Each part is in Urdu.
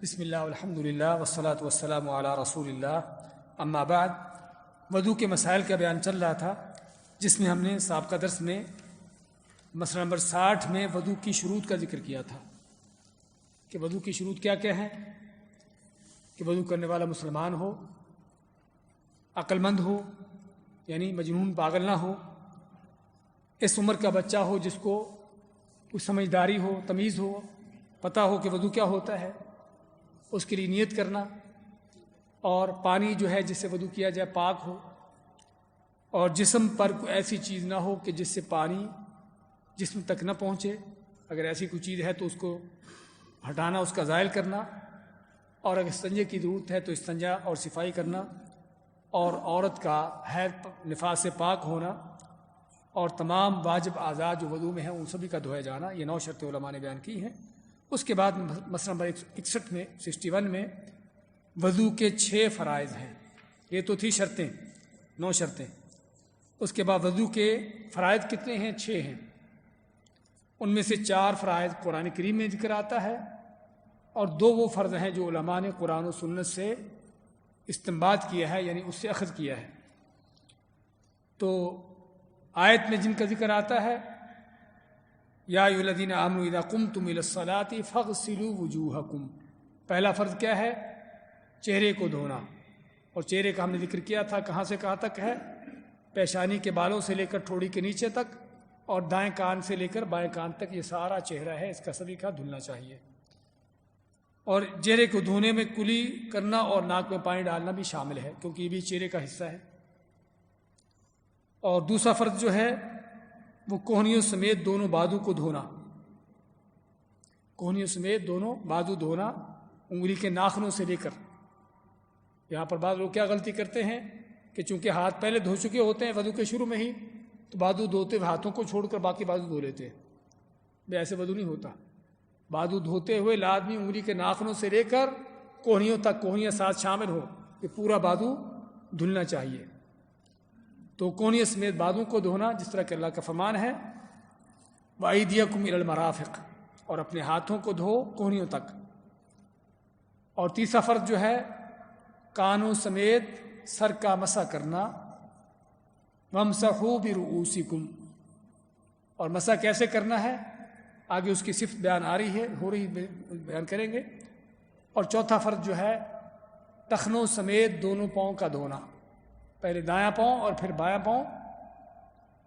بسم اللہ والحمد للہ والصلاة والسلام علی رسول اللہ اما بعد۔ وضو کے مسائل کا بیان چل رہا تھا، جس میں ہم نے سابقہ درس میں مسئلہ نمبر 60 میں وضو کی شروط کا ذکر کیا تھا کہ وضو کی شروط کیا کیا ہیں کہ وضو کرنے والا مسلمان ہو، عقل مند ہو یعنی مجنون پاگل نہ ہو، اس عمر کا بچہ ہو جس کو کچھ سمجھداری ہو، تمیز ہو، پتہ ہو کہ وضو کیا ہوتا ہے، اس کے لیے نیت کرنا، اور پانی جو ہے جس سے وضو کیا جائے پاک ہو، اور جسم پر کوئی ایسی چیز نہ ہو کہ جس سے پانی جسم تک نہ پہنچے، اگر ایسی کوئی چیز ہے تو اس کو ہٹانا، اس کا زائل کرنا، اور اگر استنجے کی ضرورت ہے تو استنجا اور صفائی کرنا، اور عورت کا حیض نفاس سے پاک ہونا، اور تمام واجب اعضاء جو وضو میں ہیں ان سبھی کا دھویا جانا، یہ 9 شرطیں علماء نے بیان کی ہیں۔ اس کے بعد مسئلہ نمبر 61 میں 61 میں وضو کے 6 فرائض ہیں، یہ تو تھی شرطیں 9 شرطیں۔ اس کے بعد وضو کے فرائض کتنے ہیں؟ 6 ہیں، ان میں سے 4 فرائض قرآن کریم میں ذکر آتا ہے، اور 2 وہ فرض ہیں جو علماء نے قرآن و سنت سے استنباط کیا ہے، یعنی اس سے اخذ کیا ہے۔ تو آیت میں جن کا ذکر آتا ہے، یا ایھا الذین آمنوا اذا قمتم الی الصلاۃ فاغسلوا وجوہکم، پہلا فرض کیا ہے؟ چہرے کو دھونا، اور چہرے کا ہم نے ذکر کیا تھا کہاں سے کہاں تک ہے، پیشانی کے بالوں سے لے کر ٹھوڑی کے نیچے تک، اور دائیں کان سے لے کر بائیں کان تک، یہ سارا چہرہ ہے، اس کا سبھی کا دھلنا چاہیے۔ اور چہرے کو دھونے میں کلی کرنا اور ناک میں پانی ڈالنا بھی شامل ہے، کیونکہ یہ بھی چہرے کا حصہ ہے۔ اور دوسرا فرض جو ہے وہ کوہنیوں سمیت دونوں بازو کو دھونا، کوہنیوں سمیت دونوں بازو دھونا، انگلی کے ناخنوں سے لے کر۔ یہاں پر بعض لوگ کیا غلطی کرتے ہیں کہ چونکہ ہاتھ پہلے دھو چکے ہوتے ہیں وضو کے شروع میں ہی، تو بازو دھوتے ہوئے ہاتھوں کو چھوڑ کر باقی بازو دھو لیتے ہیں، بھئی ایسے وضو نہیں ہوتا۔ بازو دھوتے ہوئے لازمی انگلی کے ناخنوں سے لے کر کوہنیوں تک، کوہنیاں ساتھ شامل ہو، کہ پورا بازو دھلنا چاہیے۔ تو کوہنیوں سمیت بازو کو دھونا، جس طرح کہ اللہ کا فرمان ہے وَأَيْدِيَكُمْ إِلَى الْمَرَافِقِ، اور اپنے ہاتھوں کو دھو کوہنیوں تک۔ اور تیسرا فرض جو ہے کانوں سمیت سر کا مسح کرنا، وَامْسَحُوا بِرُؤُوسِكُمْ، اور مسح کیسے کرنا ہے آگے اس کی صفت بیان آ رہی ہے، ہو رہی بیان کریں گے۔ اور چوتھا فرض جو ہے ٹخنوں سمیت دونوں پاؤں کا دھونا، پہلے دایاں پاؤں اور پھر بایاں پاؤں،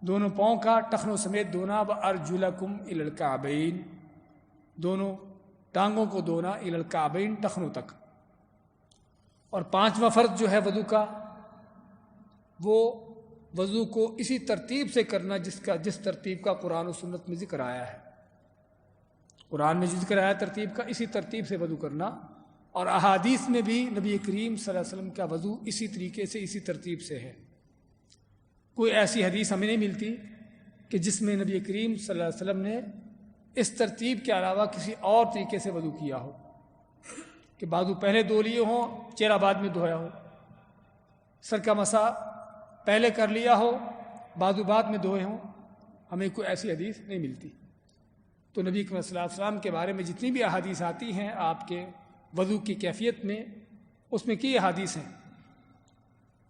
دونوں پاؤں کا ٹخنوں سمیت دھونا، وَأَرْجُلَكُمْ إِلَى الْكَعْبَيْنِ، دونوں ٹانگوں کو دھونا، إِلَى الْكَعْبَيْنِ، ٹخنوں تک۔ اور 5واں فرض جو ہے وضو کا، وہ وضو کو اسی ترتیب سے کرنا جس ترتیب کا قرآن و سنت میں ذکر آیا ہے۔ قرآن میں جو ذکر آیا ترتیب کا، اسی ترتیب سے وضو کرنا، اور احادیث میں بھی نبی کریم صلی اللہ علیہ وسلم کا وضو اسی طریقے سے، اسی ترتیب سے ہے۔ کوئی ایسی حدیث ہمیں نہیں ملتی کہ جس میں نبی کریم صلی اللہ علیہ وسلم نے اس ترتیب کے علاوہ کسی اور طریقے سے وضو کیا ہو، کہ بازو پہلے دھو لیے ہوں، چہرہ بعد میں دھویا ہو، سر کا مسح پہلے کر لیا ہو، بازو بعد میں دھوئے ہوں، ہمیں کوئی ایسی حدیث نہیں ملتی۔ تو نبی کریم صلی اللہ علیہ وسلم کے بارے میں جتنی بھی احادیث آتی ہیں آپ کے وضو کی کیفیت میں، اس میں کی احادیث ہیں۔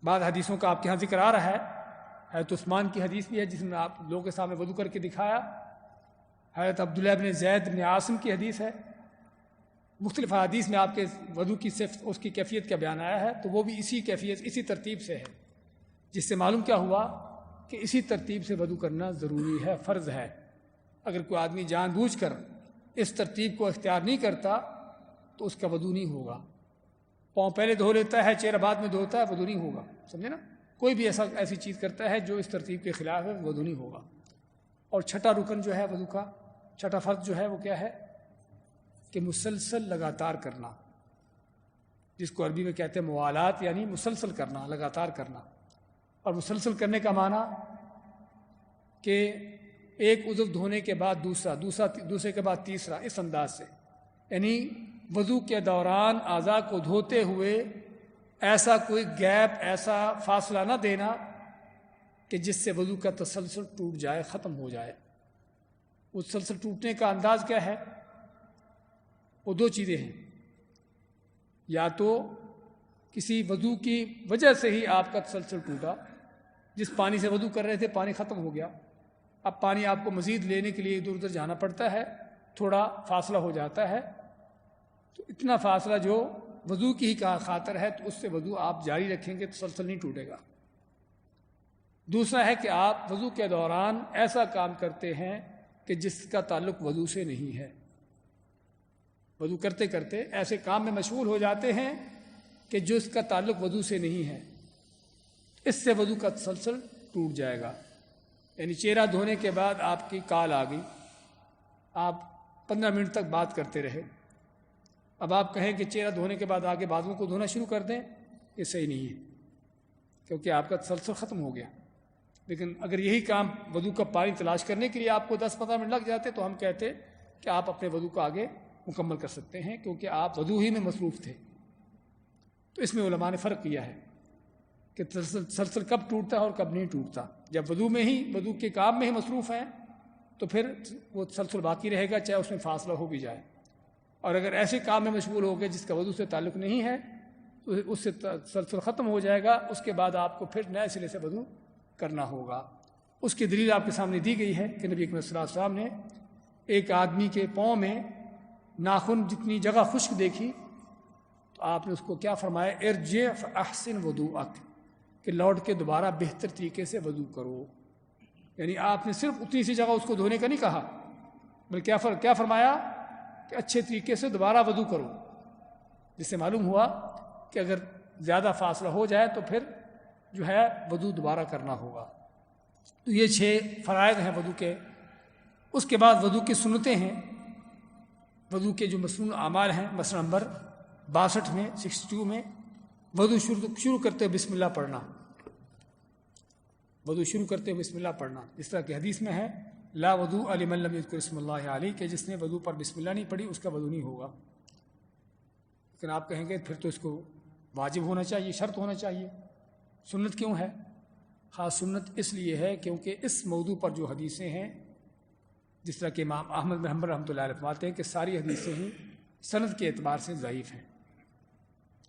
بعض حدیثوں کا آپ کے ہاں ذکر آ رہا ہے، حضرت عثمان کی حدیث بھی ہے جس میں آپ لوگوں کے سامنے وضو کر کے دکھایا، حضرت عبداللہ بن زید بن عاصم کی حدیث ہے، مختلف حدیث میں آپ کے وضو کی صفت، اس کی کیفیت کا بیان آیا ہے، تو وہ بھی اسی کیفیت، اسی ترتیب سے ہے، جس سے معلوم کیا ہوا کہ اسی ترتیب سے وضو کرنا ضروری ہے، فرض ہے۔ اگر کوئی آدمی جان بوجھ کر اس ترتیب کو اختیار نہیں کرتا تو اس کا وضو نہیں ہوگا۔ پاؤں پہلے دھو لیتا ہے، چہرہ بعد میں دھوتا ہے، وضو نہیں ہوگا، سمجھے نا؟ کوئی بھی ایسی چیز کرتا ہے جو اس ترتیب کے خلاف ہے، وضو نہیں ہوگا۔ اور چھٹا رکن جو ہے وضو کا، چھٹا فرض جو ہے وہ کیا ہے کہ مسلسل لگاتار کرنا، جس کو عربی میں کہتے ہیں موالات، یعنی مسلسل کرنا، لگاتار کرنا۔ اور مسلسل کرنے کا معنی کہ ایک عضو دھونے کے بعد دوسرے کے بعد تیسرا، اس انداز سے، یعنی وضو کے دوران اعضاء کو دھوتے ہوئے ایسا کوئی گیپ، ایسا فاصلہ نہ دینا کہ جس سے وضو کا تسلسل ٹوٹ جائے، ختم ہو جائے۔ وہ تسلسل ٹوٹنے کا انداز کیا ہے؟ وہ 2 چیزیں ہیں، یا تو کسی وضو کی وجہ سے ہی آپ کا تسلسل ٹوٹا، جس پانی سے وضو کر رہے تھے پانی ختم ہو گیا، اب پانی آپ کو مزید لینے کے لیے ادھر ادھر جانا پڑتا ہے، تھوڑا فاصلہ ہو جاتا ہے، تو اتنا فاصلہ جو وضو کی ہی خاطر ہے تو اس سے وضو آپ جاری رکھیں گے، تسلسل نہیں ٹوٹے گا۔ دوسرا ہے کہ آپ وضو کے دوران ایسا کام کرتے ہیں کہ جس کا تعلق وضو سے نہیں ہے، وضو کرتے کرتے ایسے کام میں مشغول ہو جاتے ہیں کہ جو اس کا تعلق وضو سے نہیں ہے، اس سے وضو کا تسلسل ٹوٹ جائے گا۔ یعنی چہرہ دھونے کے بعد آپ کی کال آ گئی، آپ 15 منٹ تک بات کرتے رہے، اب آپ کہیں کہ چہرہ دھونے کے بعد آگے بازوؤں کو دھونا شروع کر دیں، یہ صحیح نہیں ہے، کیونکہ آپ کا تسلسل ختم ہو گیا۔ لیکن اگر یہی کام وضو کا پانی تلاش کرنے کے لیے آپ کو 10-15 منٹ لگ جاتے تو ہم کہتے کہ آپ اپنے وضو کو آگے مکمل کر سکتے ہیں، کیونکہ آپ وضو ہی میں مصروف تھے۔ تو اس میں علماء نے فرق کیا ہے کہ تسلسل کب ٹوٹتا ہے اور کب نہیں ٹوٹتا۔ جب وضو کے کام میں ہی مصروف ہیں تو پھر وہ تسلسل باقی رہے گا، چاہے اس میں فاصلہ ہو بھی جائے، اور اگر ایسے کام میں مشغول ہو گئے جس کا وضو سے تعلق نہیں ہے تو اس سے تسلسل ختم ہو جائے گا، اس کے بعد آپ کو پھر نئے سرے سے وضو کرنا ہوگا۔ اس کی دلیل آپ کے سامنے دی گئی ہے کہ نبی اکرم صلی اللہ علیہ وسلم نے ایک آدمی کے پاؤں میں ناخن جتنی جگہ خشک دیکھی تو آپ نے اس کو کیا فرمایا، ارجع فاحسن وضوءک، کہ لوٹ کے دوبارہ بہتر طریقے سے وضو کرو۔ یعنی آپ نے صرف اتنی سی جگہ اس کو دھونے کا نہیں کہا، بلکہ کیا فرمایا کہ اچھے طریقے سے دوبارہ وضو کرو، جس سے معلوم ہوا کہ اگر زیادہ فاصلہ ہو جائے تو پھر جو ہے وضو دوبارہ کرنا ہوگا۔ تو یہ 6 فرائض ہیں وضو کے۔ اس کے بعد وضو کی سنتیں ہیں، وضو کے جو مسنون اعمال ہیں، مثلا نمبر 62 میں 62 میں وضو شروع کرتے ہوئے بسم اللہ پڑھنا، وضو شروع کرتے ہوئے بسم اللہ پڑھنا، جس طرح کہ حدیث میں ہے لا وضوء لمن لم یذکر اسم اللہ علیہ، کہ جس نے وضو پر بسم اللہ نہیں پڑھی اس کا وضو نہیں ہوگا۔ لیکن آپ کہیں گے پھر تو اس کو واجب ہونا چاہیے، شرط ہونا چاہیے، سنت کیوں ہے؟ خاص سنت اس لیے ہے کیونکہ اس موضوع پر جو حدیثیں ہیں، جس طرح کہ امام احمد بن حنبل رحمۃ اللہ علیہ فرماتے ہیں کہ ساری حدیثیں ہی سند کے اعتبار سے ضعیف ہیں۔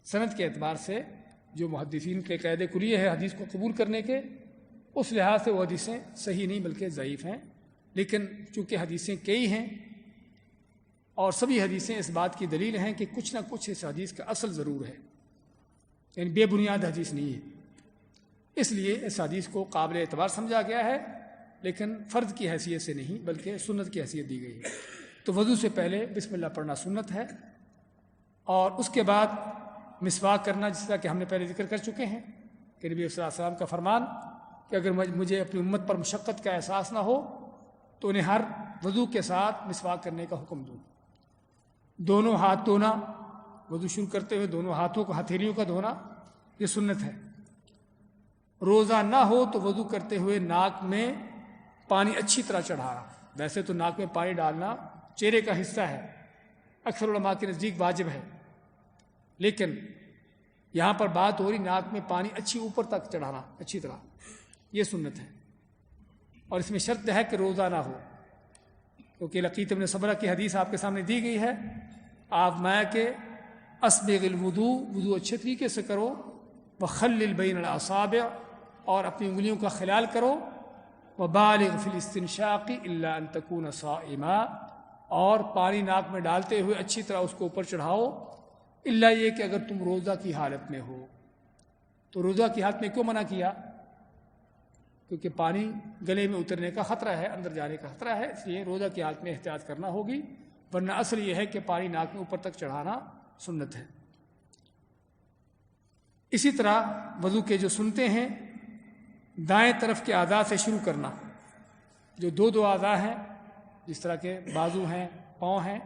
سند کے اعتبار سے جو محدثین کے قید کلیہ ہے حدیث کو قبول کرنے کے، اس لحاظ سے وہ حدیثیں صحیح نہیں بلکہ ضعیف ہیں۔ لیکن چونکہ حدیثیں کئی ہیں اور سبھی حدیثیں اس بات کی دلیل ہیں کہ کچھ نہ کچھ اس حدیث کا اصل ضرور ہے، یعنی بے بنیاد حدیث نہیں ہے، اس لیے اس حدیث کو قابل اعتبار سمجھا گیا ہے، لیکن فرض کی حیثیت سے نہیں بلکہ سنت کی حیثیت دی گئی ہے۔ تو وضو سے پہلے بسم اللہ پڑھنا سنت ہے، اور اس کے بعد مسواک کرنا، جس طرح کہ ہم نے پہلے ذکر کر چکے ہیں کہ نبی صلی اللہ علیہ وسلم کا فرمان کہ اگر مجھے اپنی امت پر مشقت کا احساس نہ ہو تو انہیں ہر وضو کے ساتھ مسواک کرنے کا حکم دوں۔ دونوں ہاتھ دھونا، وضو شروع کرتے ہوئے دونوں ہاتھوں کو ہتھیلیوں کا دھونا، یہ سنت ہے۔ روزہ نہ ہو تو وضو کرتے ہوئے ناک میں پانی اچھی طرح چڑھانا، ویسے تو ناک میں پانی ڈالنا چہرے کا حصہ ہے، اکثر علماء کے نزدیک واجب ہے، لیکن یہاں پر بات ہو رہی ناک میں پانی اچھی اوپر تک چڑھانا اچھی طرح، یہ سنت ہے، اور اس میں شرط ہے کہ روزہ نہ ہو، کیونکہ لقیط بن صبرہ کی حدیث آپ کے سامنے دی گئی ہے، آپ میں کہ اسبغ الوضو، وضو اچھے طریقے سے کرو، وخلل بین الاصابع، اور اپنی انگلیوں کا خلال کرو، وبالغ فی الاستنشاق الا ان تکون صائما، اور پانی ناک میں ڈالتے ہوئے اچھی طرح اس کو اوپر چڑھاؤ، الا یہ کہ اگر تم روزہ کی حالت میں ہو۔ تو روزہ کی حالت میں کیوں منع کیا؟ کیونکہ پانی گلے میں اترنے کا خطرہ ہے، اندر جانے کا خطرہ ہے، اس لیے روزہ کی حالت میں احتیاط کرنا ہوگی، ورنہ اصل یہ ہے کہ پانی ناک میں اوپر تک چڑھانا سنت ہے۔ اسی طرح وضو کے جو سنتے ہیں، دائیں طرف کے اعضاء سے شروع کرنا، جو دو اعضاء ہیں، جس طرح کے بازو ہیں، پاؤں ہیں،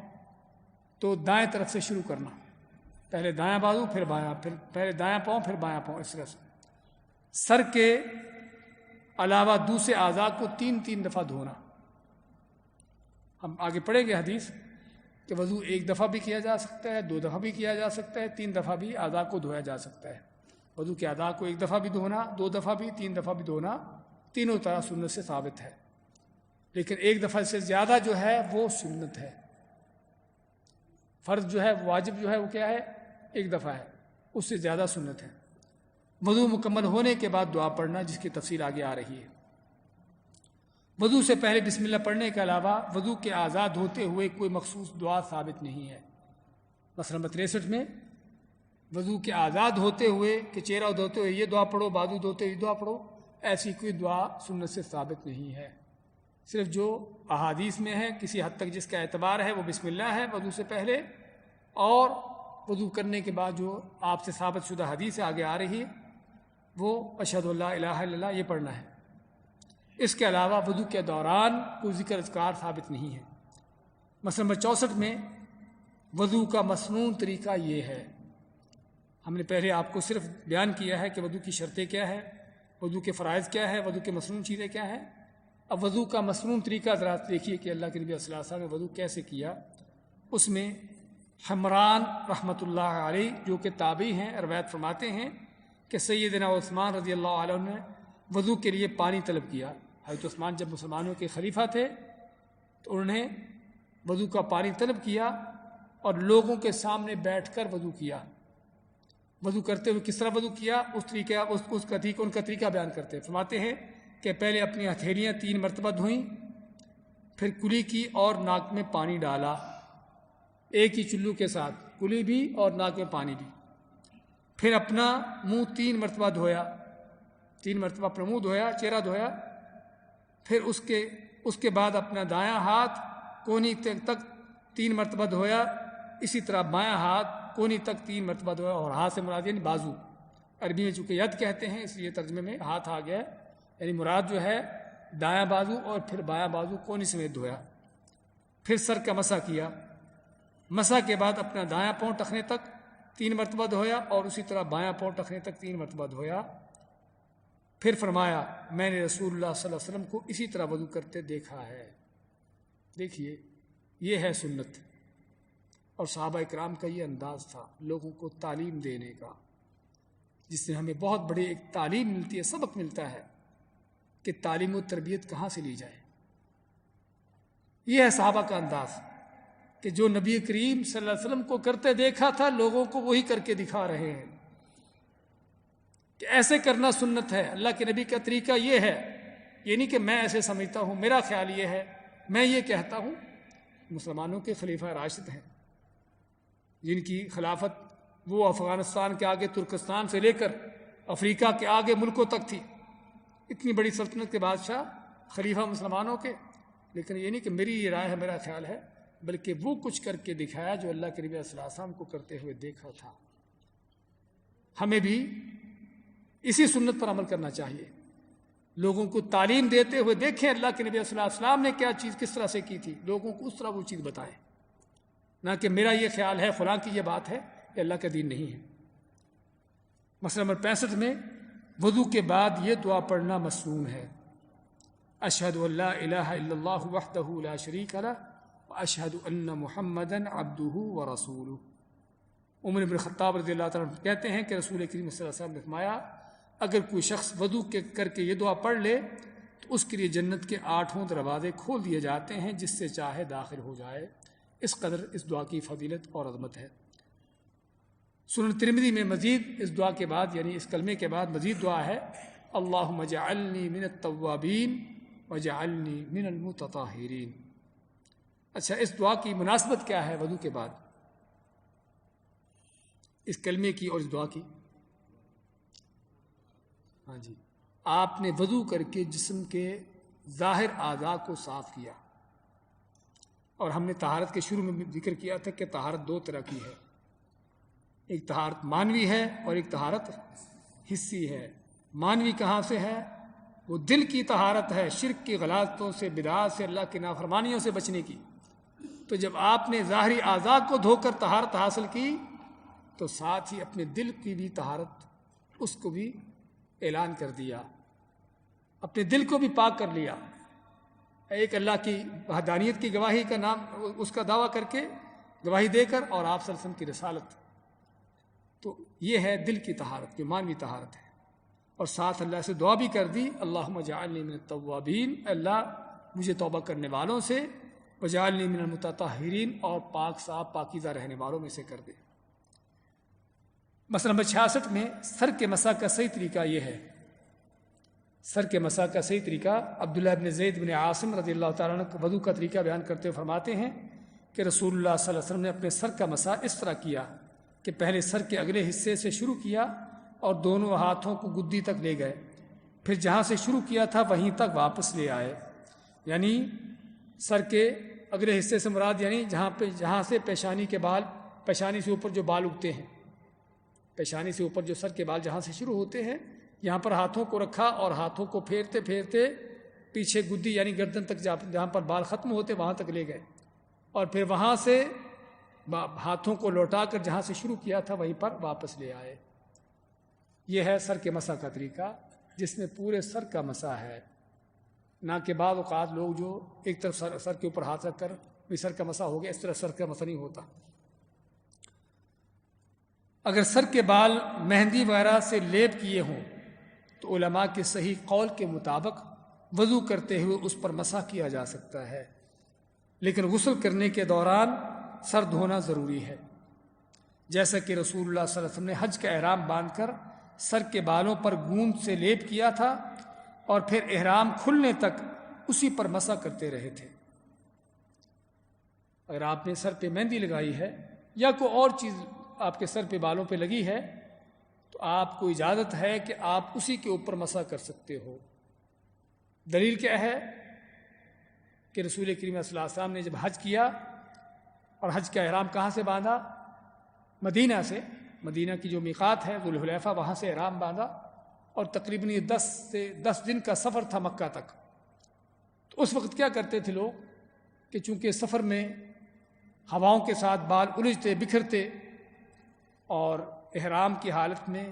تو دائیں طرف سے شروع کرنا، پہلے دایاں بازو پھر بایاں، پھر پہلے دایاں پاؤں پھر بایاں پاؤں، اس طرح سے۔ سر کے علاوہ دوسرے اعضاء کو 3 دفعہ دھونا۔ ہم آگے پڑھیں گے حدیث کہ وضو 1 دفعہ بھی کیا جا سکتا ہے، 2 دفعہ بھی کیا جا سکتا ہے، 3 دفعہ بھی اعضاء کو دھویا جا سکتا ہے۔ وضو کے اعضاء کو 1 دفعہ بھی دھونا، 2 دفعہ بھی، 3 دفعہ بھی دھونا، تینوں طرح سنت سے ثابت ہے، لیکن 1 دفعہ سے زیادہ جو ہے وہ سنت ہے۔ فرض جو ہے، واجب جو ہے وہ کیا ہے؟ ایک دفعہ ہے، اس سے زیادہ سنت ہے۔ وضو مکمل ہونے کے بعد دعا پڑھنا، جس کی تفصیل آگے آ رہی ہے۔ وضو سے پہلے بسم اللہ پڑھنے کے علاوہ وضو کے آزاد ہوتے ہوئے کوئی مخصوص دعا ثابت نہیں ہے۔ مسئلہ نمبر 63 میں وضو کے آزاد ہوتے ہوئے کہ چہرہ دھوتے ہوئے یہ دعا پڑھو، بازو دھوتے ہوئے یہ دعا پڑھو، ایسی کوئی دعا سنت سے ثابت نہیں ہے۔ صرف جو احادیث میں ہے کسی حد تک جس کا اعتبار ہے وہ بسم اللہ ہے وضو سے پہلے، اور وضو کرنے کے بعد جو آپ سے ثابت شدہ حدیث آگے آ رہی ہے وہ اشہد ان لا الہ الا اللہ یہ پڑھنا ہے۔ اس کے علاوہ وضو کے دوران کوئی ذکر اذکار ثابت نہیں ہے۔ مسئلہ نمبر 64 میں وضو کا مسنون طریقہ یہ ہے۔ ہم نے پہلے آپ کو صرف بیان کیا ہے کہ وضو کی شرطیں کیا ہے، وضو کے فرائض کیا ہے، وضو کے مسنون چیزیں کیا ہیں۔ اب وضو کا مسنون طریقہ ذرا دیکھیے کہ اللہ کے نبی صلی اللہ علیہ وسلم نے وضو کیسے کیا۔ اس میں حمران رحمۃ اللہ علیہ جو کہ تابعی ہیں روایت فرماتے ہیں کہ سیدنا عثمان رضی اللہ عنہ نے وضو کے لیے پانی طلب کیا۔ حضرت عثمان جب مسلمانوں کے خلیفہ تھے تو انہوں نے وضو کا پانی طلب کیا اور لوگوں کے سامنے بیٹھ کر وضو کیا۔ وضو کرتے ہوئے کس طرح وضو کیا اس طریقہ ان کا طریقہ بیان کرتے ہیں۔ فرماتے ہیں کہ پہلے اپنی ہتھیلیاں 3 مرتبہ دھوئیں، پھر کلی کی اور ناک میں پانی ڈالا، ایک ہی چلو کے ساتھ کلی بھی اور ناک میں پانی بھی، پھر اپنا منہ 3 مرتبہ دھویا، 3 مرتبہ اپنا منہ دھویا، چہرہ دھویا، پھر اس کے بعد اپنا دایاں ہاتھ کونی تک 3 مرتبہ دھویا، اسی طرح بایاں ہاتھ کونی تک 3 مرتبہ دھویا، اور ہاتھ سے مراد یعنی بازو، عربی میں چونکہ ید کہتے ہیں اس لیے ترجمے میں ہاتھ آ گیا، یعنی مراد جو ہے دایاں بازو اور پھر بایاں بازو کونی سمیت دھویا۔ پھر سر کا مسح کیا، مسح کے بعد اپنا دایاں پاؤں ٹخنے تک 3 مرتبہ دھویا اور اسی طرح بایاں پاؤں ٹخنے تک 3 مرتبہ دھویا۔ پھر فرمایا میں نے رسول اللہ صلی اللہ علیہ وسلم کو اسی طرح وضو کرتے دیکھا ہے۔ دیکھیے یہ ہے سنت، اور صحابہ اکرام کا یہ انداز تھا لوگوں کو تعلیم دینے کا، جس سے ہمیں بہت بڑی ایک تعلیم ملتی ہے، سبق ملتا ہے کہ تعلیم و تربیت کہاں سے لی جائے۔ یہ ہے صحابہ کا انداز کہ جو نبی کریم صلی اللہ علیہ وسلم کو کرتے دیکھا تھا لوگوں کو وہی کر کے دکھا رہے ہیں کہ ایسے کرنا سنت ہے۔ اللہ کے نبی کا طریقہ یہ ہے، یہ نہیں کہ میں ایسے سمجھتا ہوں، میرا خیال یہ ہے، میں یہ کہتا ہوں۔ مسلمانوں کے خلیفہ راشد ہیں جن کی خلافت وہ افغانستان کے آگے ترکستان سے لے کر افریقہ کے آگے ملکوں تک تھی، اتنی بڑی سلطنت کے بادشاہ خلیفہ مسلمانوں کے، لیکن یہ نہیں کہ میری یہ رائے ہے، میرا خیال ہے، بلکہ وہ کچھ کر کے دکھایا جو اللہ کے نبی صلی اللہ علیہ وسلم کو کرتے ہوئے دیکھا تھا۔ ہمیں بھی اسی سنت پر عمل کرنا چاہیے، لوگوں کو تعلیم دیتے ہوئے دیکھیں اللہ کے نبی صلی اللہ علیہ وسلم نے کیا چیز کس طرح سے کی تھی، لوگوں کو اس طرح وہ چیز بتائیں، نہ کہ میرا یہ خیال ہے، فلاں کی یہ بات ہے، یہ اللہ کا دین نہیں ہے۔ مسئلہ نمبر 65 میں وضو کے بعد یہ دعا پڑھنا مسنون ہے۔ اشہد ان لا الہ الا اللہ وحدہ لا شریک لہ واشہد ان محمدا عبدہ ورسولہ۔ عمر بن خطاب رضی اللہ تعالیٰ عنہ کہتے ہیں کہ رسول کریم صلی اللہ علیہ وسلم نے فرمایا اگر کوئی شخص وضو کر کے یہ دعا پڑھ لے تو اس کے لیے جنت کے 8 دروازے کھول دیے جاتے ہیں، جس سے چاہے داخل ہو جائے۔ اس قدر اس دعا کی فضیلت اور عظمت ہے۔ سنن ترمذی میں مزید اس دعا کے بعد یعنی اس کلمے کے بعد مزید دعا ہے، اللہم اجعلنی من التوابین وجعلنی من المتطہرین۔ اچھا، اس دعا کی مناسبت کیا ہے وضو کے بعد، اس کلمے کی اور اس دعا کی؟ ہاں جی، آپ نے وضو کر کے جسم کے ظاہر اعضاء کو صاف کیا، اور ہم نے طہارت کے شروع میں ذکر کیا تھا کہ طہارت 2 طرح کی ہے، ایک طہارت مانوی ہے اور ایک طہارت حسی ہے۔ مانوی کہاں سے ہے؟ وہ دل کی طہارت ہے، شرک کی غلطوں سے، بدعات سے، اللہ کی نافرمانیوں سے بچنے کی۔ تو جب آپ نے ظاہری اعضاء کو دھو کر طہارت حاصل کی تو ساتھ ہی اپنے دل کی بھی طہارت اس کو بھی اعلان کر دیا، اپنے دل کو بھی پاک کر لیا، ایک اللہ کی وحدانیت کی گواہی کا نام اس کا دعویٰ کر کے گواہی دے کر، اور آپ صلی اللہ علیہ وسلم کی رسالت۔ تو یہ ہے دل کی طہارت، جو مانوی طہارت ہے، اور ساتھ اللہ سے دعا بھی کر دی، اللہم اجعلنی من التوابین، اللہ مجھے توبہ کرنے والوں سے، وجعلنی من المتطہرین، اور پاک صاف پاکیزہ رہنے والوں میں سے کر دے۔ مسئلہ نمبر 66 میں سر کے مسح کا صحیح طریقہ یہ ہے. سر کے مسح کا صحیح طریقہ عبداللہ بن زید بن عاصم رضی اللہ تعالیٰ عنہ وضو کا طریقہ بیان کرتے ہوئے فرماتے ہیں کہ رسول اللہ صلی اللہ علیہ وسلم نے اپنے سر کا مسح اس طرح کیا کہ پہلے سر کے اگلے حصے سے شروع کیا اور دونوں ہاتھوں کو گدی تک لے گئے، پھر جہاں سے شروع کیا تھا وہیں تک واپس لے آئے. یعنی سر کے اگلے حصے سے مراد یعنی جہاں سے پیشانی کے بال، پیشانی سے اوپر جو بال اگتے ہیں، پیشانی سے اوپر جو سر کے بال جہاں سے شروع ہوتے ہیں، یہاں پر ہاتھوں کو رکھا اور ہاتھوں کو پھیرتے پھیرتے پیچھے گدی یعنی گردن تک جہاں پر بال ختم ہوتے وہاں تک لے گئے، اور پھر وہاں سے ہاتھوں کو لوٹا کر جہاں سے شروع کیا تھا وہیں پر واپس لے آئے. یہ ہے سر کے مسح کا طریقہ جس میں پورے سر کا مسح ہے، نہ کہ بعض اوقات لوگ جو ایک طرف سر کے اوپر ہاتھ رکھ کر بھی سر کا مسح ہو گیا، اس طرح سر کا مسح نہیں ہوتا. اگر سر کے بال مہندی وغیرہ سے لیپ کیے ہوں تو علماء کے صحیح قول کے مطابق وضو کرتے ہوئے اس پر مسح کیا جا سکتا ہے، لیکن غسل کرنے کے دوران سر دھونا ضروری ہے، جیسا کہ رسول اللہ صلی اللہ علیہ وسلم نے حج کا احرام باندھ کر سر کے بالوں پر گوند سے لیپ کیا تھا اور پھر احرام کھلنے تک اسی پر مسح کرتے رہے تھے. اگر آپ نے سر پہ مہندی لگائی ہے یا کوئی اور چیز آپ کے سر پہ بالوں پہ لگی ہے تو آپ کو اجازت ہے کہ آپ اسی کے اوپر مسح کر سکتے ہو. دلیل کیا ہے کہ رسول کریم صلی اللہ علیہ وسلم نے جب حج کیا اور حج کا احرام کہاں سے باندھا؟ مدینہ سے. مدینہ کی جو میقات ہے ذوالحلیفہ، وہاں سے احرام باندھا اور تقریباً یہ 10 دن کا سفر تھا مکہ تک. تو اس وقت کیا کرتے تھے لوگ کہ چونکہ سفر میں ہواؤں کے ساتھ بال الجھتے بکھرتے اور احرام کی حالت میں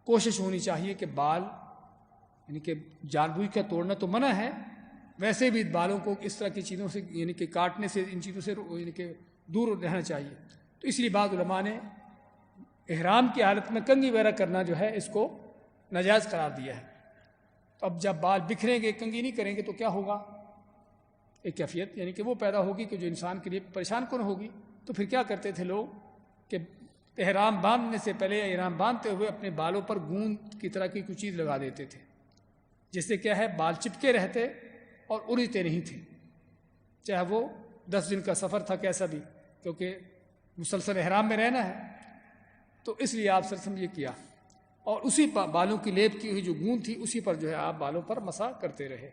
کوشش ہونی چاہیے کہ بال یعنی کہ جان بوجھ کا توڑنا تو منع ہے، ویسے بھی بالوں کو اس طرح کی چیزوں سے یعنی کہ کاٹنے سے ان چیزوں سے یعنی کہ دور رہنا چاہیے. تو اس لیے بعض علماء نے احرام کی حالت میں کنگھی وغیرہ کرنا جو ہے اس کو ناجائز قرار دیا ہے. تو اب جب بال بکھریں گے، کنگھی نہیں کریں گے تو کیا ہوگا؟ ایک کیفیت یعنی کہ وہ پیدا ہوگی کہ جو انسان کے لیے پریشان کن ہوگی. تو پھر کیا کرتے تھے لوگ کہ احرام باندھنے سے پہلے یا احرام باندھتے ہوئے اپنے بالوں پر گوند کی طرح کی کوئی چیز لگا دیتے تھے، جس سے کیا ہے بال چپکے رہتے اور الجھتے نہیں تھے، چاہے وہ 10 دن کا سفر تھا کیسا بھی، کیونکہ مسلسل احرام میں رہنا ہے. تو اس لیے آپ سر سمجھے کیا اور اسی بالوں کی لیپ کی ہوئی جو گوند تھی اسی پر جو ہے آپ بالوں پر مسح کرتے رہے.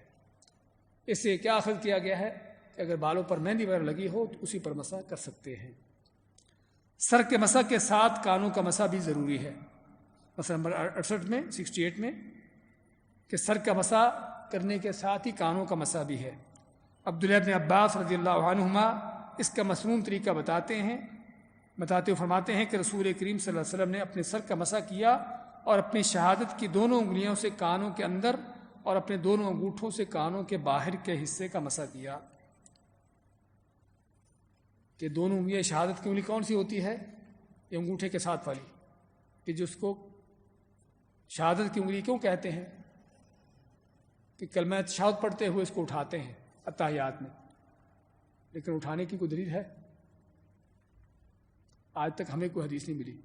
اس سے کیا اخذ کیا گیا ہے کہ اگر بالوں پر مہندی وغیرہ لگی ہو تو اسی پر مسح کر سکتے ہیں. سر کے مسح کے ساتھ کانوں کا مسح بھی ضروری ہے. مسئلہ نمبر 68 میں کہ سر کا مسح کرنے کے ساتھ ہی کانوں کا مسح بھی ہے. عبداللہ بن عباس رضی اللہ عنہما اس کا مسنون طریقہ بتاتے ہوئے فرماتے ہیں کہ رسول کریم صلی اللہ علیہ وسلم نے اپنے سر کا مسح کیا اور اپنی شہادت کی دونوں انگلیوں سے کانوں کے اندر اور اپنے دونوں انگوٹھوں سے کانوں کے باہر کے حصے کا مسح کیا. کہ دونوں انگلیاں، شہادت کی انگلی کون سی ہوتی ہے؟ یہ انگوٹھے کے ساتھ والی، کہ جس کو شہادت کی انگلی کیوں کہتے ہیں؟ کہ کلمہ تشہد پڑھتے ہوئے اس کو اٹھاتے ہیں اتحیات میں، لیکن اٹھانے کی کوئی دلیل ہے؟ آج تک ہمیں کوئی حدیث نہیں ملی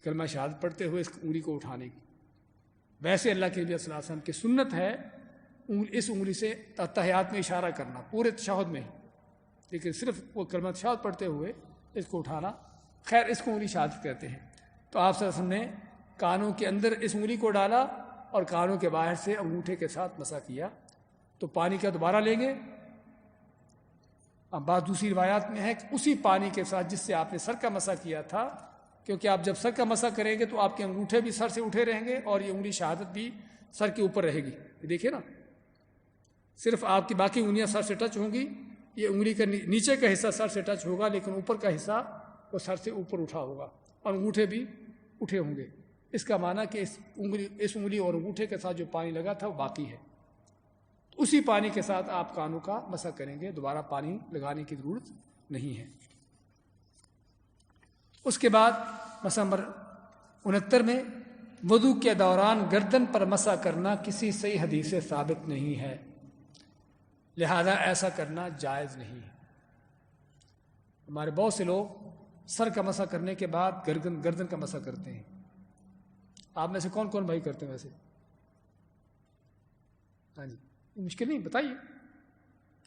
کلمہ شہادت پڑھتے ہوئے اس انگلی کو اٹھانے کی. ویسے اللہ کے نبی صلی اللہ علیہ وسلم کی سنت ہے اس انگلی سے اتحیات میں اشارہ کرنا پورے تشہد میں، لیکن صرف وہ کلمہ تشہد پڑھتے ہوئے اس کو اٹھانا. خیر اس کو انگلی شہادت کہتے ہیں. تو آپ صلی اللہ علیہ وسلم نے کانوں کے اندر اس انگلی کو ڈالا اور کانوں کے باہر سے انگوٹھے کے ساتھ مسح کیا. تو پانی کا دوبارہ لیں گے. اب بات دوسری روایات میں ہے کہ اسی پانی کے ساتھ جس سے آپ نے سر کا مسح کیا تھا، کیونکہ آپ جب سر کا مسح کریں گے تو آپ کے انگوٹھے بھی سر سے اٹھے رہیں گے اور یہ انگلی شہادت بھی سر کے اوپر رہے گی. دیکھیے نا، صرف آپ کی باقی انگلیاں سر سے ٹچ ہوں گی، یہ انگلی کا نیچے کا حصہ سر سے ٹچ ہوگا لیکن اوپر کا حصہ وہ سر سے اوپر اٹھا ہوگا اور انگوٹھے بھی اٹھے ہوں گے. اس کا معنی کہ اس انگلی اور انگوٹھے کے ساتھ جو پانی لگا تھا وہ باقی ہے. اسی پانی کے ساتھ آپ کانوں کا مسح کریں گے، دوبارہ پانی لگانے کی ضرورت نہیں ہے. اس کے بعد مسئلہ نمبر 69 میں وضو کے دوران گردن پر مسح کرنا کسی صحیح حدیث سے ثابت نہیں ہے، لہذا ایسا کرنا جائز نہیں ہے. ہمارے بہت سے لوگ سر کا مسح کرنے کے بعد گردن کا مسح کرتے ہیں. آپ میں سے کون کون بھائی کرتے ہیں ویسے؟ ہاں جی، مشکل نہیں، بتائیے،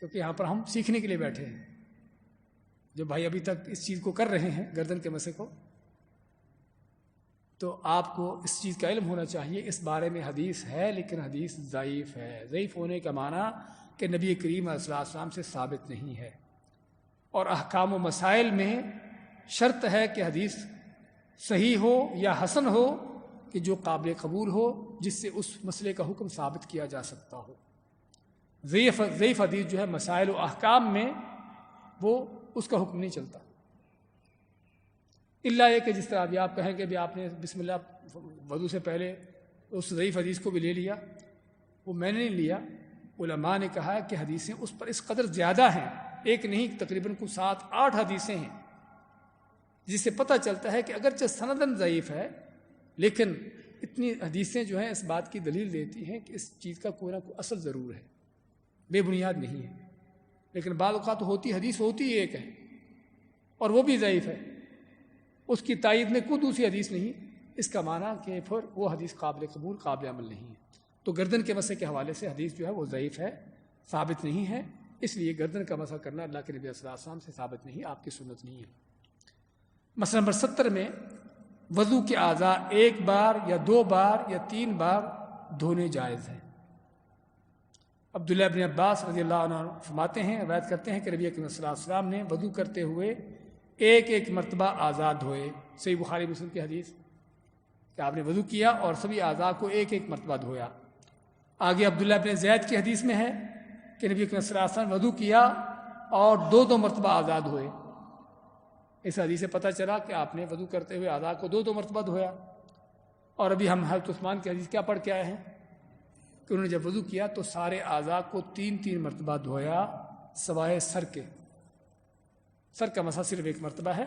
کیونکہ یہاں پر ہم سیکھنے کے لیے بیٹھے ہیں. جو بھائی ابھی تک اس چیز کو کر رہے ہیں گردن کے مسح کو، تو آپ کو اس چیز کا علم ہونا چاہیے. اس بارے میں حدیث ہے، لیکن حدیث ضعیف ہے. ضعیف ہونے کا معنی کہ نبی کریم علیہ السلام سے ثابت نہیں ہے. اور احکام و مسائل میں شرط ہے کہ حدیث صحیح ہو یا حسن ہو، کہ جو قابل قبول ہو، جس سے اس مسئلے کا حکم ثابت کیا جا سکتا ہو. ضعیف حدیث جو ہے مسائل و احکام میں وہ اس کا حکم نہیں چلتا، الا یہ کہ جس طرح ابھی آپ کہیں کہ بھی آپ نے بسم اللہ وضو سے پہلے اس ضعیف حدیث کو بھی لے لیا. وہ میں نے نہیں لیا، علماء نے کہا کہ حدیثیں اس پر اس قدر زیادہ ہیں، ایک نہیں تقریباً کچھ 7-8 حدیثیں ہیں، جس سے پتہ چلتا ہے کہ اگرچہ سندن ضعیف ہے، لیکن اتنی حدیثیں جو ہیں اس بات کی دلیل دیتی ہیں کہ اس چیز کا کوئی نہ کوئی اصل ضرور ہے، بے بنیاد نہیں ہے. لیکن بعض اوقات حدیث ہوتی ایک ہے اور وہ بھی ضعیف ہے، اس کی تائید میں کوئی دوسری حدیث نہیں. اس کا معنی کہ پھر وہ حدیث قابل قبول قابل عمل نہیں ہے. تو گردن کے مسح کے حوالے سے حدیث جو ہے وہ ضعیف ہے، ثابت نہیں ہے. اس لیے گردن کا مسح کرنا اللہ کے نبی صلی اللہ علیہ وسلم سے ثابت نہیں، آپ کی سنت نہیں ہے. مسئلہ نمبر 70 میں وضو کے اعضاء 1 بار یا 2 بار یا 3 بار دھونے جائز ہیں. عبداللہ بن عباس رضی اللہ عنہ فرماتے ہیں، روایت کرتے ہیں کہ نبی اکرم صلی اللہ علیہ وسلم نے وضو کرتے ہوئے ایک مرتبہ اعضاء دھوئے. صحیح بخاری مسلم کی حدیث کہ آپ نے وضو کیا اور سبھی اعضاء کو ایک مرتبہ دھویا. آگے عبداللہ بن زید کی حدیث میں ہے کہ نبی اکرم صلی اللہ علیہ وسلم وضو کیا اور 2 مرتبہ اعضاء دھوئے. اس حدیث سے پتہ چلا کہ آپ نے وضو کرتے ہوئے اعضاء کو 2 مرتبہ دھویا. اور ابھی ہم حضرت عثمان کی حدیث کیا پڑھ کے آئے ہیں کہ انہوں نے جب وضو کیا تو سارے اعضاء کو 3 مرتبہ دھویا، سوائے سر کے. سر کا مسح صرف 1 مرتبہ ہے،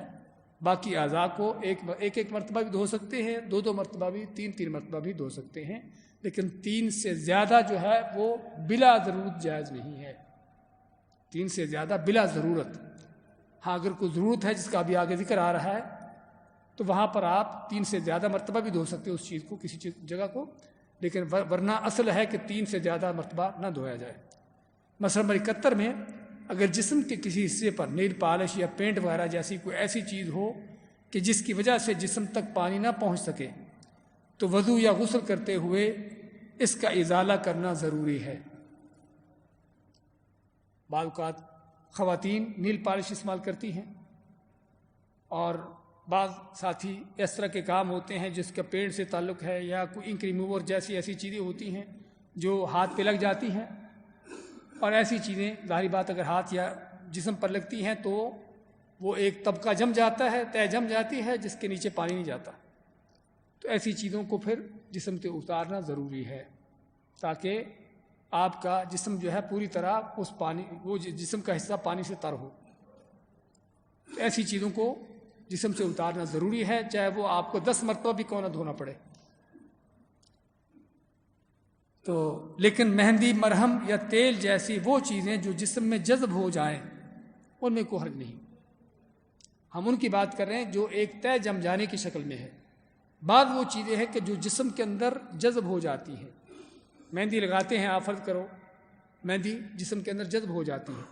باقی اعضاء کو ایک مرتبہ بھی دھو سکتے ہیں، 2 مرتبہ بھی، 3 مرتبہ بھی دھو سکتے ہیں. لیکن 3 سے زیادہ جو ہے وہ بلا ضرورت جائز نہیں ہے. 3 سے زیادہ بلا ضرورت. ہاں اگر کوئی ضرورت ہے جس کا ابھی آگے ذکر آ رہا ہے تو وہاں پر آپ 3 سے زیادہ مرتبہ بھی دھو سکتے ہیں اس چیز کو، کسی جگہ کو، لیکن ورنہ اصل ہے کہ 3 سے زیادہ مرتبہ نہ دھویا جائے. مسئلہ نمبر 71 میں اگر جسم کے کسی حصے پر نیل پالش یا پینٹ وغیرہ جیسی کوئی ایسی چیز ہو کہ جس کی وجہ سے جسم تک پانی نہ پہنچ سکے تو وضو یا غسل کرتے ہوئے اس کا ازالہ کرنا ضروری ہے. بعض اوقات خواتین نیل پالش استعمال کرتی ہیں اور بعض ساتھی اس طرح کے کام ہوتے ہیں جس کا پینٹ سے تعلق ہے یا کوئی انک ریموور جیسی ایسی چیزیں ہوتی ہیں جو ہاتھ پہ لگ جاتی ہیں. اور ایسی چیزیں ظاہری بات اگر ہاتھ یا جسم پر لگتی ہیں تو وہ ایک طبقہ جم جاتا ہے، تہ جم جاتی ہے جس کے نیچے پانی نہیں جاتا. تو ایسی چیزوں کو پھر جسم سے اتارنا ضروری ہے تاکہ آپ کا جسم جو ہے پوری طرح اس پانی، وہ جسم کا حصہ پانی سے تر ہو. تو ایسی چیزوں کو جسم سے اتارنا ضروری ہے، چاہے وہ آپ کو 10 مرتبہ بھی کیوں نہ دھونا پڑے. تو لیکن مہندی، مرہم یا تیل جیسی وہ چیزیں جو جسم میں جذب ہو جائیں ان میں کوئی حرج نہیں. ہم ان کی بات کر رہے ہیں جو ایک طے جم جانے کی شکل میں ہے. بعض وہ چیزیں ہیں کہ جو جسم کے اندر جذب ہو جاتی ہیں. مہندی لگاتے ہیں، آپ فرض کرو مہندی جسم کے اندر جذب ہو جاتی ہے،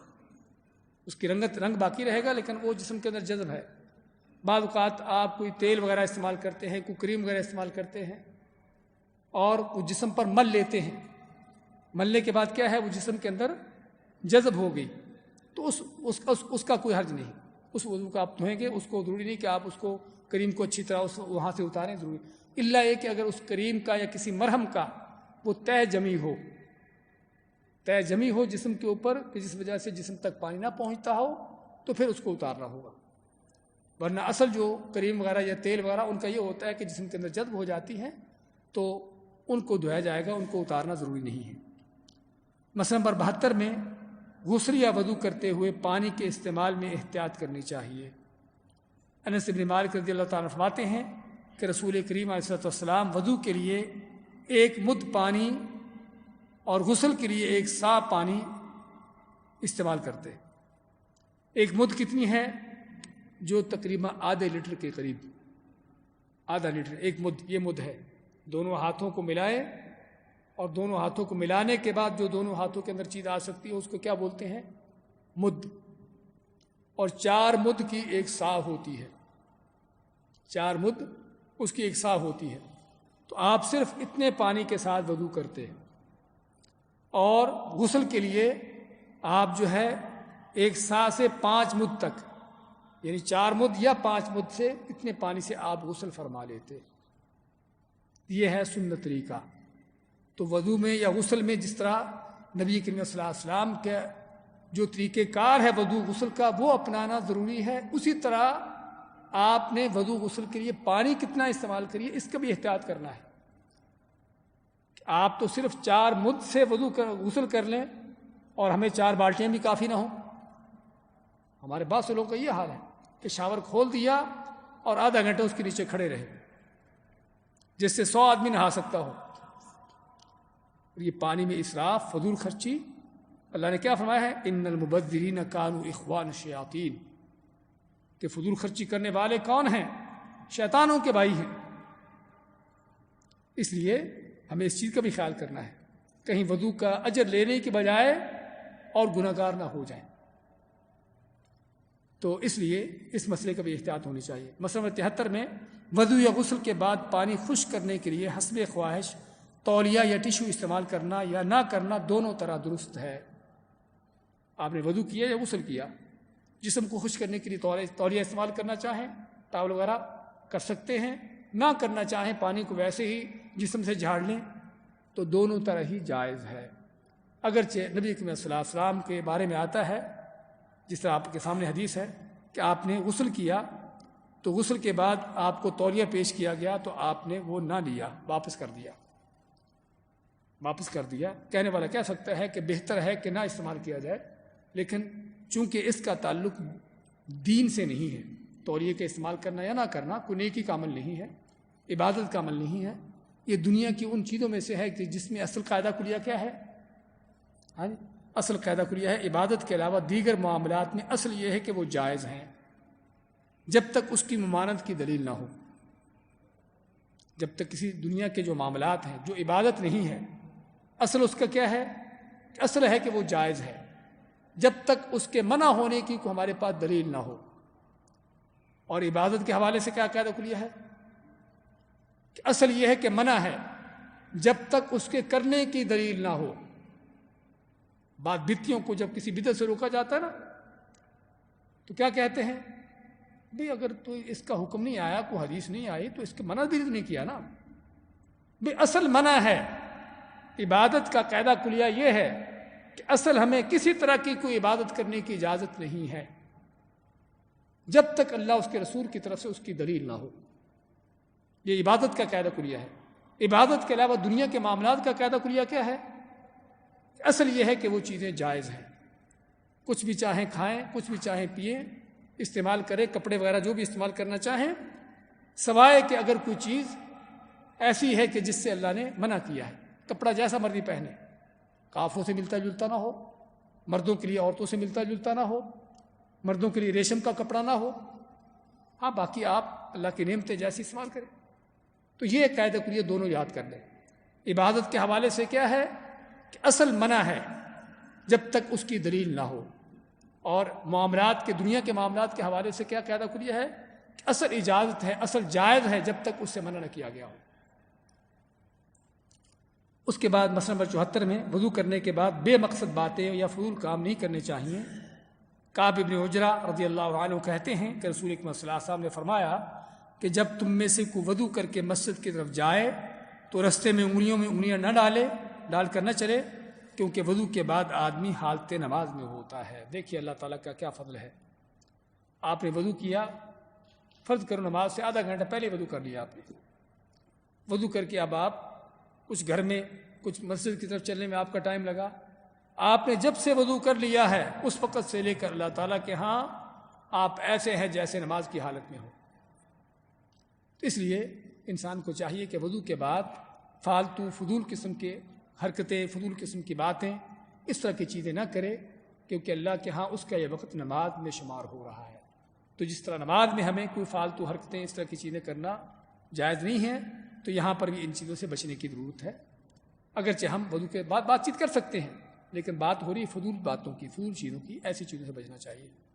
اس کی رنگ باقی رہے گا لیکن وہ جسم کے اندر جذب ہے. بعض اوقات آپ کوئی تیل وغیرہ استعمال کرتے ہیں، کوئی کریم وغیرہ استعمال کرتے ہیں اور وہ جسم پر مل لیتے ہیں. ملنے کے بعد کیا ہے، وہ جسم کے اندر جذب ہو گئی تو اس کا کوئی حرج نہیں. اس وضو کا آپ دھوئیں گے، اس کو ضروری نہیں کہ آپ اس کو کریم کو اچھی طرح وہاں سے اتاریں، ضروری الا یہ کہ اگر اس کریم کا یا کسی مرہم کا وہ تہ جمی ہو جسم کے اوپر کہ جس وجہ سے جسم تک پانی نہ پہنچتا ہو تو پھر اس کو اتارنا ہوگا. ورنہ اصل جو کریم وغیرہ یا تیل وغیرہ ان کا یہ ہوتا ہے کہ جسم کے اندر جذب ہو جاتی ہیں تو ان کو دھویا جائے گا، ان کو اتارنا ضروری نہیں ہے. مسئلہ نمبر 72 میں غسل یا وضو کرتے ہوئے پانی کے استعمال میں احتیاط کرنی چاہیے. انس بن مالک رضی اللہ تعالیٰ فرماتے ہیں کہ رسول کریم علیہ السلام وضو کے لیے 1 مد پانی اور غسل کے لیے 1 سا پانی استعمال کرتے. 1 مد کتنی ہے؟ جو تقریباً آدھے لیٹر کے قریب، آدھا لیٹر، ایک مد، یہ مد ہے، دونوں ہاتھوں کو ملائے اور دونوں ہاتھوں کو ملانے کے بعد جو دونوں ہاتھوں کے اندر چیز آ سکتی ہے اس کو کیا بولتے ہیں؟ مد. اور 4 مد کی ایک سا ہوتی ہے، 4 مد اس کی ایک سا ہوتی ہے. تو آپ صرف اتنے پانی کے ساتھ وضو کرتے ہیں، اور غسل کے لیے آپ جو ہے 1 سا سے 5 مد تک، یعنی 4 مد یا 5 مد سے اتنے پانی سے آپ غسل فرما لیتے. یہ ہے سنت طریقہ. تو وضو میں یا غسل میں جس طرح نبی کریم صلی اللہ علیہ وسلم کے جو طریقہ کار ہے وضو غسل کا وہ اپنانا ضروری ہے، اسی طرح آپ نے وضو غسل کے لیے پانی کتنا استعمال کریے اس کا بھی احتیاط کرنا ہے. آپ تو صرف 4 مد سے غسل کر لیں اور ہمیں 4 بالٹیاں بھی کافی نہ ہوں. ہمارے بعض سے لوگوں کا یہ حال ہے کہ شاور کھول دیا اور آدھا گھنٹہ اس کے نیچے کھڑے رہے، جس سے 100 آدمی نہا سکتا ہو. اور یہ پانی میں اسراف، فضول خرچی. اللہ نے کیا فرمایا ہے؟ ان المبذرین کانوا اخوان الشیاطین، کہ فضول خرچی کرنے والے کون ہیں؟ شیطانوں کے بھائی ہیں. اس لیے ہمیں اس چیز کا بھی خیال کرنا ہے کہیں وضو کا اجر لینے کی بجائے اور گناہگار نہ ہو جائیں. تو اس لیے اس مسئلے کا بھی احتیاط ہونی چاہیے. مسئلہ نمبر 73 میں وضو یا غسل کے بعد پانی خشک کرنے کے لیے حسب خواہش تولیہ یا ٹیشو استعمال کرنا یا نہ کرنا دونوں طرح درست ہے. آپ نے وضو کیا یا غسل کیا، جسم کو خشک کرنے کے لیے تولیہ استعمال کرنا چاہیں، ٹاول وغیرہ کر سکتے ہیں، نہ کرنا چاہیں پانی کو ویسے ہی جسم سے جھاڑ لیں، تو دونوں طرح ہی جائز ہے. اگرچہ نبی کریم صلی اللہ علیہ وسلم کے بارے میں آتا ہے، جس طرح آپ کے سامنے حدیث ہے کہ آپ نے غسل کیا تو غسل کے بعد آپ کو تولیہ پیش کیا گیا تو آپ نے وہ نہ لیا، واپس کر دیا. کہنے والا کہہ سکتا ہے کہ بہتر ہے کہ نہ استعمال کیا جائے، لیکن چونکہ اس کا تعلق دین سے نہیں ہے، تولیے کے استعمال کرنا یا نہ کرنا کوئی نیکی کا عمل نہیں ہے، عبادت کا عمل نہیں ہے. یہ دنیا کی ان چیزوں میں سے ہے کہ جس میں اصل قاعدہ کلیہ کیا ہے؟ اصل قاعدہ کلیہ ہے عبادت کے علاوہ دیگر معاملات میں اصل یہ ہے کہ وہ جائز ہیں جب تک اس کی ممانعت کی دلیل نہ ہو. جب تک کسی دنیا کے جو معاملات ہیں جو عبادت نہیں ہے، اصل اس کا کیا ہے؟ اصل ہے کہ وہ جائز ہے جب تک اس کے منع ہونے کی کوئی ہمارے پاس دلیل نہ ہو. اور عبادت کے حوالے سے کیا قاعدہ کلیہ ہے؟ کہ اصل یہ ہے کہ منع ہے جب تک اس کے کرنے کی دلیل نہ ہو. بعض بدعتیوں کو جب کسی بدعت سے روکا جاتا ہے نا تو کیا کہتے ہیں؟ بھئی اگر تو اس کا حکم نہیں آیا، کوئی حدیث نہیں آئی تو اس کے منع بھی نہیں کیا نا. بھئی اصل منع ہے. عبادت کا قاعدہ کلیہ یہ ہے کہ اصل ہمیں کسی طرح کی کوئی عبادت کرنے کی اجازت نہیں ہے جب تک اللہ اس کے رسول کی طرف سے اس کی دلیل نہ ہو. یہ عبادت کا قاعدہ کلیہ ہے. عبادت کے علاوہ دنیا کے معاملات کا قاعدہ کلیہ کیا ہے؟ اصل یہ ہے کہ وہ چیزیں جائز ہیں، کچھ بھی چاہیں کھائیں، کچھ بھی چاہیں پئیں، استعمال کریں، کپڑے وغیرہ جو بھی استعمال کرنا چاہیں، سوائے کہ اگر کوئی چیز ایسی ہے کہ جس سے اللہ نے منع کیا ہے. کپڑا جیسا مرضی پہنے، کافروں سے ملتا جلتا نہ ہو، مردوں کے لیے عورتوں سے ملتا جلتا نہ ہو، مردوں کے لیے ریشم کا کپڑا نہ ہو. ہاں باقی آپ اللہ کی نعمتیں جیسی استعمال کریں. تو یہ قاعدہ کلیہ دونوں یاد کر لیں. عبادت کے حوالے سے کیا ہے کہ اصل منع ہے جب تک اس کی دلیل نہ ہو، اور معاملات کے دنیا کے معاملات کے حوالے سے کیا قاعدہ کلیہ ہے کہ اصل اجازت ہے، اصل جائز ہے جب تک اس سے منع نہ کیا گیا ہو. اس کے بعد مسئلہ نمبر 74 میں وضو کرنے کے بعد بے مقصد باتیں یا فضول کام نہیں کرنے چاہیے. کعب بن عجرہ رضی اللہ عنہ کہتے ہیں کہ رسول اکرم صلی اللہ علیہ وسلم نے فرمایا کہ جب تم میں سے کوئی وضو کر کے مسجد کی طرف جائے تو رستے میں انگلیاں نہ ڈال کر نہ چلے، کیونکہ وضو کے بعد آدمی حالت نماز میں ہوتا ہے. دیکھیے اللہ تعالیٰ کا کیا فضل ہے. آپ نے وضو کیا، فرض کرو نماز سے آدھا گھنٹہ پہلے وضو کر لیا، آپ نے وضو کر کے اب آپ کچھ گھر میں کچھ مسجد کی طرف چلنے میں آپ کا ٹائم لگا. آپ نے جب سے وضو کر لیا ہے اس وقت سے لے کر اللہ تعالیٰ کے ہاں آپ ایسے ہیں جیسے نماز کی حالت میں ہو. تو اس لیے انسان کو چاہیے کہ وضو کے بعد فالتو فضول قسم کے حرکتیں، فضول قسم کی باتیں، اس طرح کی چیزیں نہ کرے، کیونکہ اللہ کے ہاں اس کا یہ وقت نماز میں شمار ہو رہا ہے. تو جس طرح نماز میں ہمیں کوئی فالتو حرکتیں اس طرح کی چیزیں کرنا جائز نہیں ہیں، تو یہاں پر بھی ان چیزوں سے بچنے کی ضرورت ہے۔ اگرچہ ہم وضو کے بعد بات چیت کر سکتے ہیں، لیکن بات ہو رہی فضول باتوں کی، فضول چیزوں کی، ایسی چیزوں سے بچنا چاہیے۔